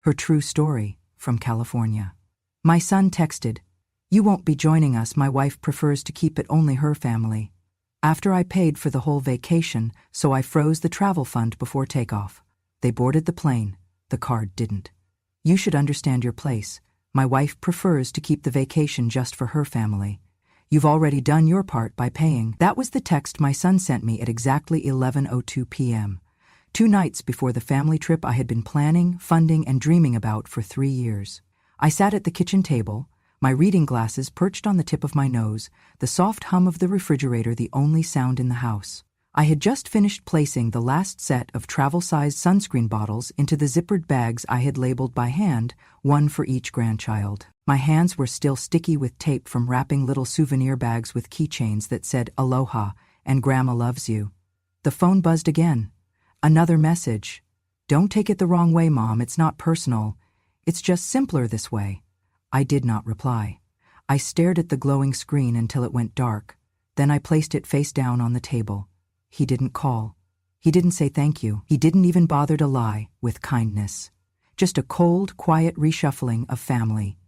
Her true story, from California. My son texted, "You won't be joining us. My wife prefers to keep it only her family." After I paid for the whole vacation, so I froze the travel fund before takeoff. They boarded the plane. The card didn't. "You should understand your place. My wife prefers to keep the vacation just for her family. You've already done your part by paying." That was the text my son sent me at exactly 11:02 p.m. 2 nights before the family trip I had been planning, funding, and dreaming about for 3 years. I sat at the kitchen table, my reading glasses perched on the tip of my nose, the soft hum of the refrigerator the only sound in the house. I had just finished placing the last set of travel-sized sunscreen bottles into the zippered bags I had labeled by hand, one for each grandchild. My hands were still sticky with tape from wrapping little souvenir bags with keychains that said "Aloha" and "Grandma loves you." The phone buzzed again. Another message. "Don't take it the wrong way, Mom. It's not personal. It's just simpler this way." I did not reply. I stared at the glowing screen until it went dark. Then I placed it face down on the table. He didn't call. He didn't say thank you. He didn't even bother to lie with kindness. Just a cold, quiet reshuffling of family,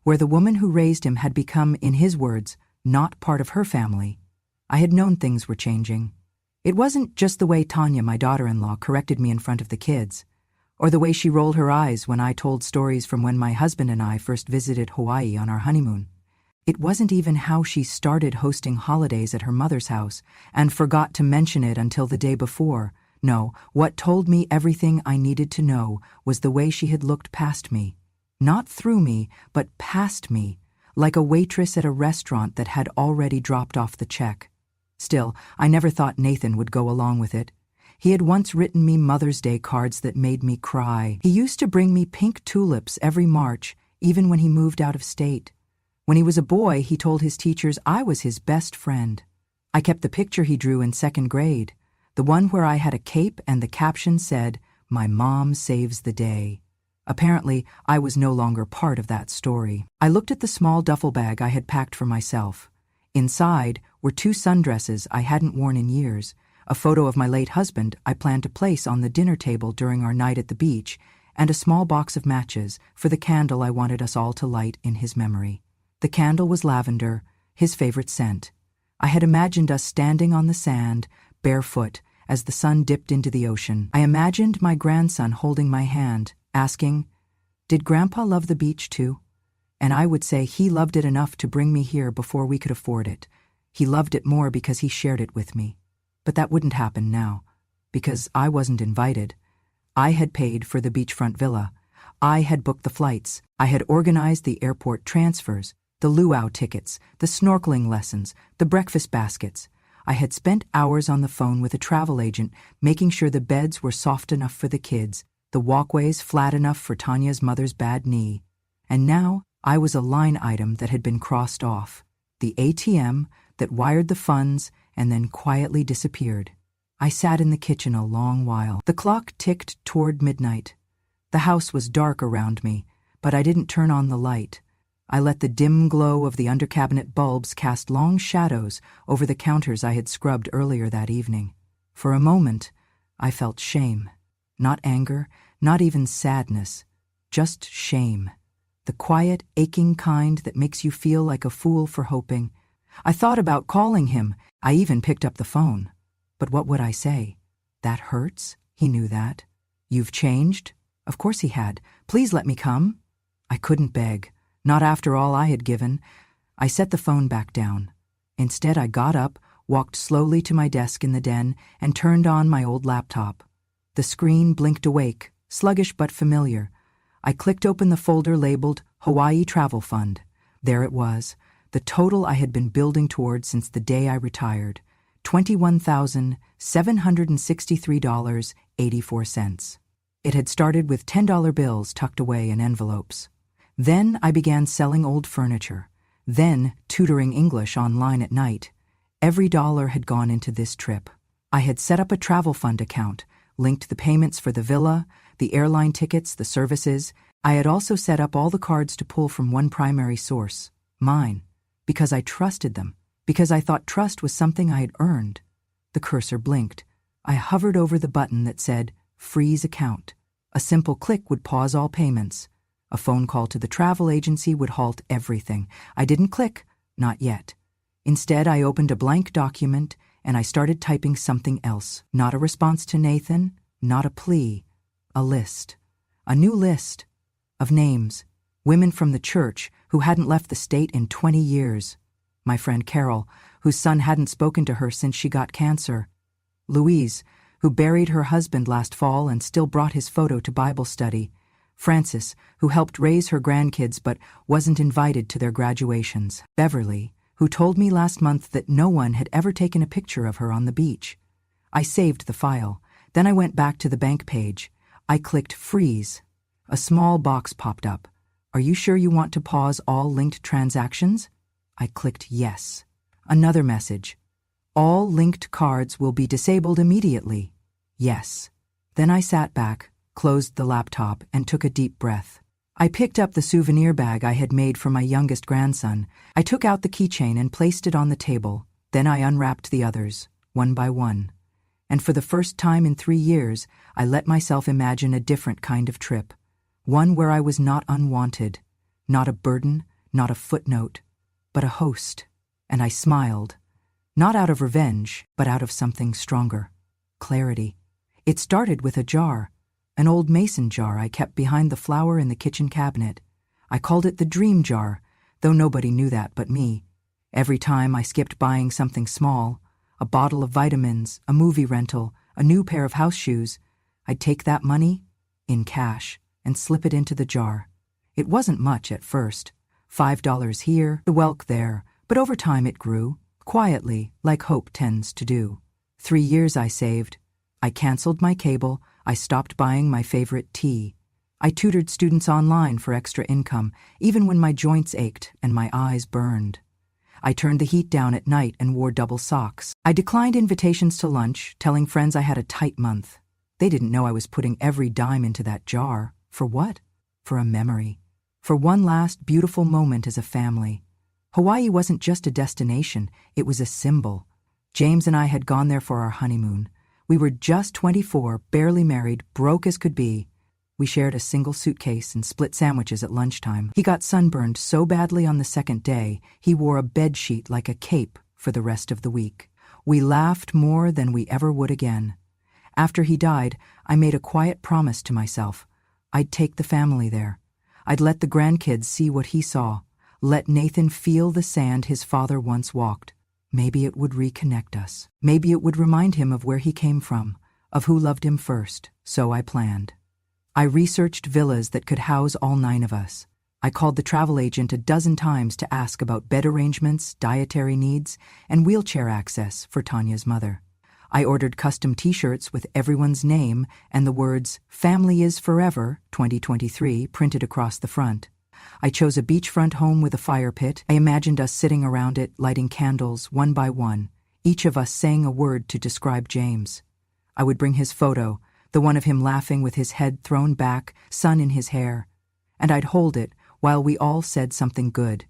where the woman who raised him had become, in his words, not part of her family. I had known things were changing. It wasn't just the way Tanya, my daughter-in-law, corrected me in front of the kids, or the way she rolled her eyes when I told stories from when my husband and I first visited Hawaii on our honeymoon. It wasn't even how she started hosting holidays at her mother's house and forgot to mention it until the day before. No, what told me everything I needed to know was the way she had looked past me. Not through me, but past me, like a waitress at a restaurant that had already dropped off the check. Still, I never thought Nathan would go along with it. He had once written me Mother's Day cards that made me cry. He used to bring me pink tulips every March, even when he moved out of state. When he was a boy, he told his teachers I was his best friend. I kept the picture he drew in 2nd grade, the one where I had a cape and the caption said, "My mom saves the day." Apparently, I was no longer part of that story. I looked at the small duffel bag I had packed for myself. Inside were 2 sundresses I hadn't worn in years, a photo of my late husband I planned to place on the dinner table during our night at the beach, and a small box of matches for the candle I wanted us all to light in his memory. The candle was lavender, his favorite scent. I had imagined us standing on the sand, barefoot, as the sun dipped into the ocean. I imagined my grandson holding my hand, asking, "Did Grandpa love the beach too?" And I would say he loved it enough to bring me here before we could afford it. He loved it more because he shared it with me. But that wouldn't happen now, because I wasn't invited. I had paid for the beachfront villa. I had booked the flights. I had organized the airport transfers, the luau tickets, the snorkeling lessons, the breakfast baskets. I had spent hours on the phone with a travel agent, making sure the beds were soft enough for the kids, the walkways flat enough for Tanya's mother's bad knee. And now I was a line item that had been crossed off, the ATM that wired the funds and then quietly disappeared. I sat in the kitchen a long while. The clock ticked toward midnight. The house was dark around me, but I didn't turn on the light. I let the dim glow of the under-cabinet bulbs cast long shadows over the counters I had scrubbed earlier that evening. For a moment, I felt shame. Not anger, not even sadness, just shame. The quiet, aching kind that makes you feel like a fool for hoping. I thought about calling him. I even picked up the phone. But what would I say? "That hurts?" He knew that. "You've changed?" Of course he had. "Please let me come." I couldn't beg. Not after all I had given. I set the phone back down. Instead, I got up, walked slowly to my desk in the den, and turned on my old laptop. The screen blinked awake, sluggish but familiar. I clicked open the folder labeled Hawaii Travel Fund. There it was, the total I had been building toward since the day I retired, $21,763.84. It had started with $10 bills tucked away in envelopes. Then I began selling old furniture, then tutoring English online at night. Every dollar had gone into this trip. I had set up a travel fund account, linked the payments for the villa, the airline tickets, the services. I had also set up all the cards to pull from one primary source, mine, because I trusted them, because I thought trust was something I had earned. The cursor blinked. I hovered over the button that said, Freeze Account. A simple click would pause all payments. A phone call to the travel agency would halt everything. I didn't click, not yet. Instead, I opened a blank document and I started typing something else. Not a response to Nathan, not a plea. A list. A new list. Of names. Women from the church who hadn't left the state in 20 years. My friend Carol, whose son hadn't spoken to her since she got cancer. Louise, who buried her husband last fall and still brought his photo to Bible study. Frances, who helped raise her grandkids but wasn't invited to their graduations. Beverly, who told me last month that no one had ever taken a picture of her on the beach. I saved the file. Then I went back to the bank page. I clicked freeze. A small box popped up. Are you sure you want to pause all linked transactions? I clicked yes. Another message. All linked cards will be disabled immediately. Yes. Then I sat back, closed the laptop, and took a deep breath. I picked up the souvenir bag I had made for my youngest grandson. I took out the keychain and placed it on the table. Then I unwrapped the others, one by one. And for the first time in 3 years, I let myself imagine a different kind of trip. One where I was not unwanted, not a burden, not a footnote, but a host. And I smiled. Not out of revenge, but out of something stronger. Clarity. It started with a jar. An old mason jar I kept behind the flower in the kitchen cabinet. I called it the dream jar, though nobody knew that but me. Every time I skipped buying something small, a bottle of vitamins, a movie rental, a new pair of house shoes, I'd take that money, in cash, and slip it into the jar. It wasn't much at first. $5 here, the welk there, but over time it grew, quietly, like hope tends to do. 3 years I saved. I canceled my cable. I stopped buying my favorite tea. I tutored students online for extra income, even when my joints ached and my eyes burned. I turned the heat down at night and wore double socks. I declined invitations to lunch, telling friends I had a tight month. They didn't know I was putting every dime into that jar. For what? For a memory. For one last beautiful moment as a family. Hawaii wasn't just a destination, it was a symbol. James and I had gone there for our honeymoon. We were just 24, barely married, broke as could be. We shared a single suitcase and split sandwiches at lunchtime. He got sunburned so badly on the second day, he wore a bedsheet like a cape for the rest of the week. We laughed more than we ever would again. After he died, I made a quiet promise to myself. I'd take the family there. I'd let the grandkids see what he saw. Let Nathan feel the sand his father once walked. Maybe it would reconnect us. Maybe it would remind him of where he came from, of who loved him first. So I planned. I researched villas that could house all 9 of us. I called the travel agent a dozen times to ask about bed arrangements, dietary needs, and wheelchair access for Tanya's mother. I ordered custom t-shirts with everyone's name and the words, "Family is Forever, 2023, printed across the front. I chose a beachfront home with a fire pit. I imagined us sitting around it, lighting candles, one by one, each of us saying a word to describe James. I would bring his photo, the one of him laughing with his head thrown back, sun in his hair, and I'd hold it while we all said something good.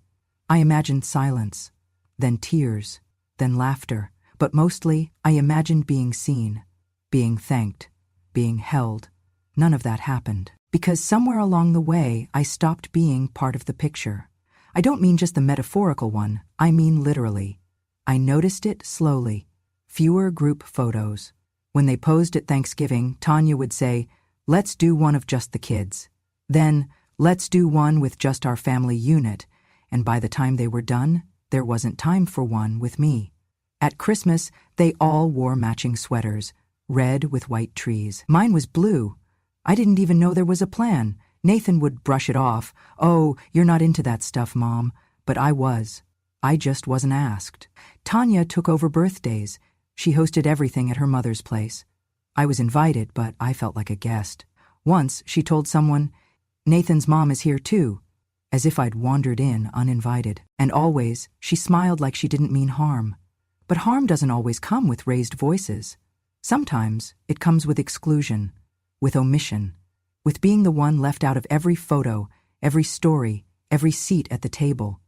I imagined silence, then tears, then laughter, but mostly I imagined being seen, being thanked, being held. None of that happened. Because somewhere along the way, I stopped being part of the picture. I don't mean just the metaphorical one, I mean literally. I noticed it slowly. Fewer group photos. When they posed at Thanksgiving, Tanya would say, "Let's do one of just the kids." Then, "Let's do one with just our family unit." And by the time they were done, there wasn't time for one with me. At Christmas, they all wore matching sweaters, red with white trees. Mine was blue. I didn't even know there was a plan. Nathan would brush it off. "Oh, you're not into that stuff, Mom." But I was. I just wasn't asked. Tanya took over birthdays. She hosted everything at her mother's place. I was invited, but I felt like a guest. Once, she told someone, "Nathan's mom is here too," as if I'd wandered in uninvited. And always, she smiled like she didn't mean harm. But harm doesn't always come with raised voices. Sometimes it comes with exclusion, with omission, with being the one left out of every photo, every story, every seat at the table.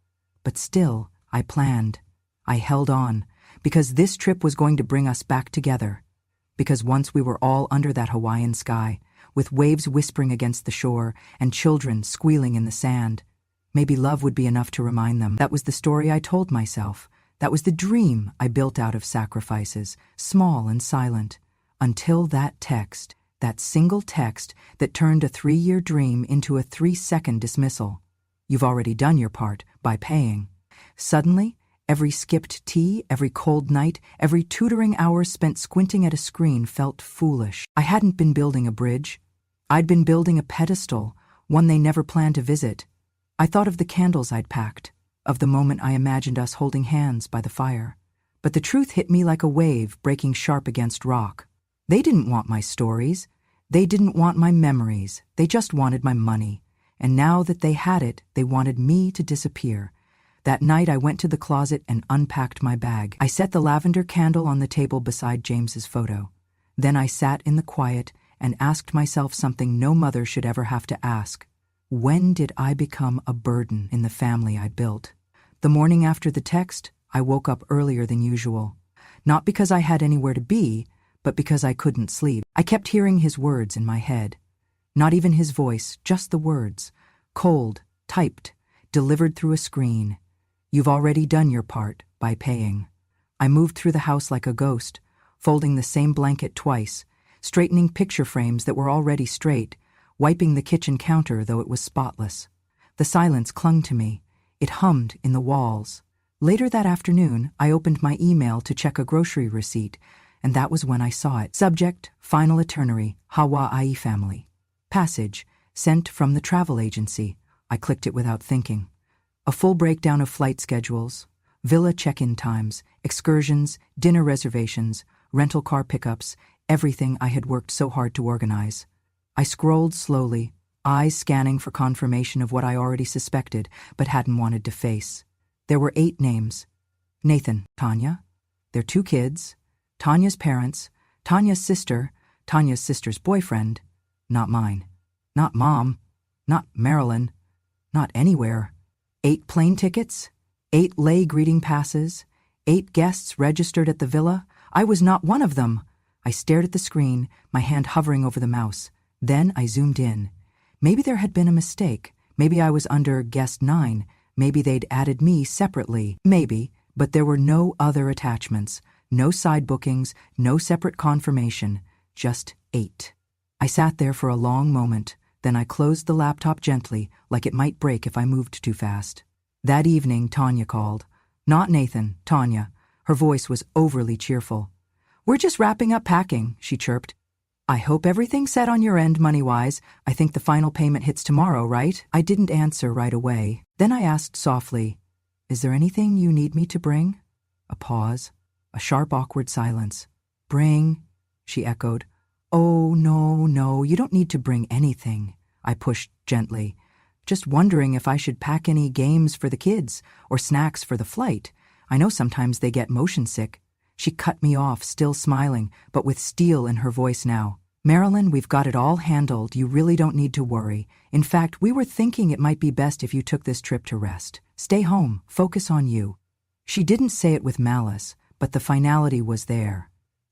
But still, I planned. I held on, because this trip was going to bring us back together. Because once we were all under that Hawaiian sky, with waves whispering against the shore and children squealing in the sand. Maybe love would be enough to remind them. That was the story I told myself. That was the dream I built out of sacrifices, small and silent, until that text, that single text that turned a 3-year dream into a 3-second dismissal. You've already done your part by paying. Suddenly, every skipped tea, every cold night, every tutoring hour spent squinting at a screen felt foolish. I hadn't been building a bridge. I'd been building a pedestal, one they never planned to visit. I thought of the candles I'd packed, of the moment I imagined us holding hands by the fire. But the truth hit me like a wave breaking sharp against rock. They didn't want my stories. They didn't want my memories. They just wanted my money. And now that they had it, they wanted me to disappear. That night I went to the closet and unpacked my bag. I set the lavender candle on the table beside James's photo. Then I sat in the quiet and asked myself something no mother should ever have to ask. When did I become a burden in the family I'd built? The morning after the text, I woke up earlier than usual. Not because I had anywhere to be, but because I couldn't sleep. I kept hearing his words in my head. Not even his voice, just the words. Cold, typed, delivered through a screen. You've already done your part by paying. I moved through the house like a ghost, folding the same blanket twice, straightening picture frames that were already straight, wiping the kitchen counter though it was spotless. The silence clung to me. It hummed in the walls. Later that afternoon, I opened my email to check a grocery receipt, and that was when I saw it. Subject, Final Itinerary, Hawaii Family. Passage, sent from the travel agency. I clicked it without thinking. A full breakdown of flight schedules, villa check-in times, excursions, dinner reservations, rental car pickups, everything I had worked so hard to organize. I scrolled slowly, eyes scanning for confirmation of what I already suspected but hadn't wanted to face. There were 8 names. Nathan, Tanya, their 2 kids, Tanya's parents, Tanya's sister's boyfriend, not mine, not Mom, not Marilyn, not anywhere. 8 plane tickets, 8 lay greeting passes, 8 guests registered at the villa. I was not one of them. I stared at the screen, my hand hovering over the mouse. Then I zoomed in. Maybe there had been a mistake. Maybe I was under guest 9. Maybe they'd added me separately. Maybe, but there were no other attachments, no side bookings, no separate confirmation, just 8. I sat there for a long moment. Then I closed the laptop gently, like it might break if I moved too fast. That evening, Tanya called. Not Nathan, Tanya. Her voice was overly cheerful. "We're just wrapping up packing," she chirped. "I hope everything's set on your end money-wise. I think the final payment hits tomorrow, right?" I didn't answer right away. Then I asked softly, "Is there anything you need me to bring?" A pause, a sharp, awkward silence. "Bring," she echoed. "Oh, no, you don't need to bring anything," I pushed gently. "Just wondering if I should pack any games for the kids or snacks for the flight. I know sometimes they get motion sick." She cut me off, still smiling, but with steel in her voice now. "Marilyn, we've got it all handled. You really don't need to worry. In fact, we were thinking it might be best if you took this trip to rest. Stay home, focus on you." She didn't say it with malice, but the finality was there.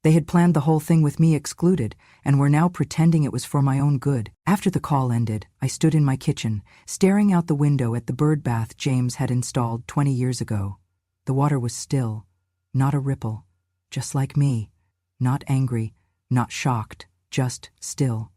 They had planned the whole thing with me excluded, and were now pretending it was for my own good. After the call ended, I stood in my kitchen, staring out the window at the bird bath James had installed 20 years ago. The water was still, not a ripple, just like me, not angry, not shocked, just still.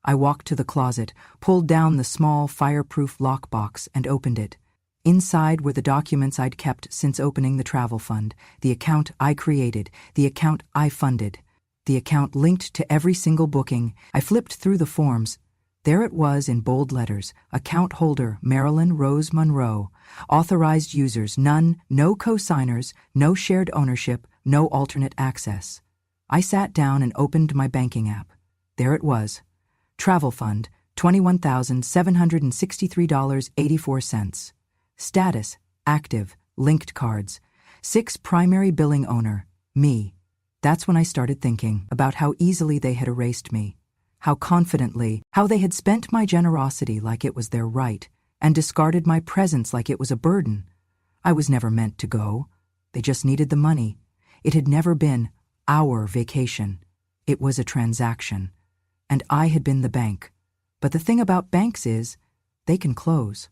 I walked to the closet, pulled down the small fireproof lockbox, and opened it. Inside were the documents I'd kept since opening the travel fund, the account I created, the account I funded, the account linked to every single booking. I flipped through the forms. There it was in bold letters: account holder Marilyn Rose Monroe, authorized users none, no co-signers, no shared ownership, no alternate access. I sat down and opened my banking app. There it was. Travel fund, $21,763.84. Status, active, linked cards. 6 primary billing owner, me. That's when I started thinking about how easily they had erased me, how confidently, how they had spent my generosity like it was their right, and discarded my presence like it was a burden. I was never meant to go. They just needed the money. It had never been our vacation. It was a transaction. and I had been the bank. But the thing about banks is, they can close.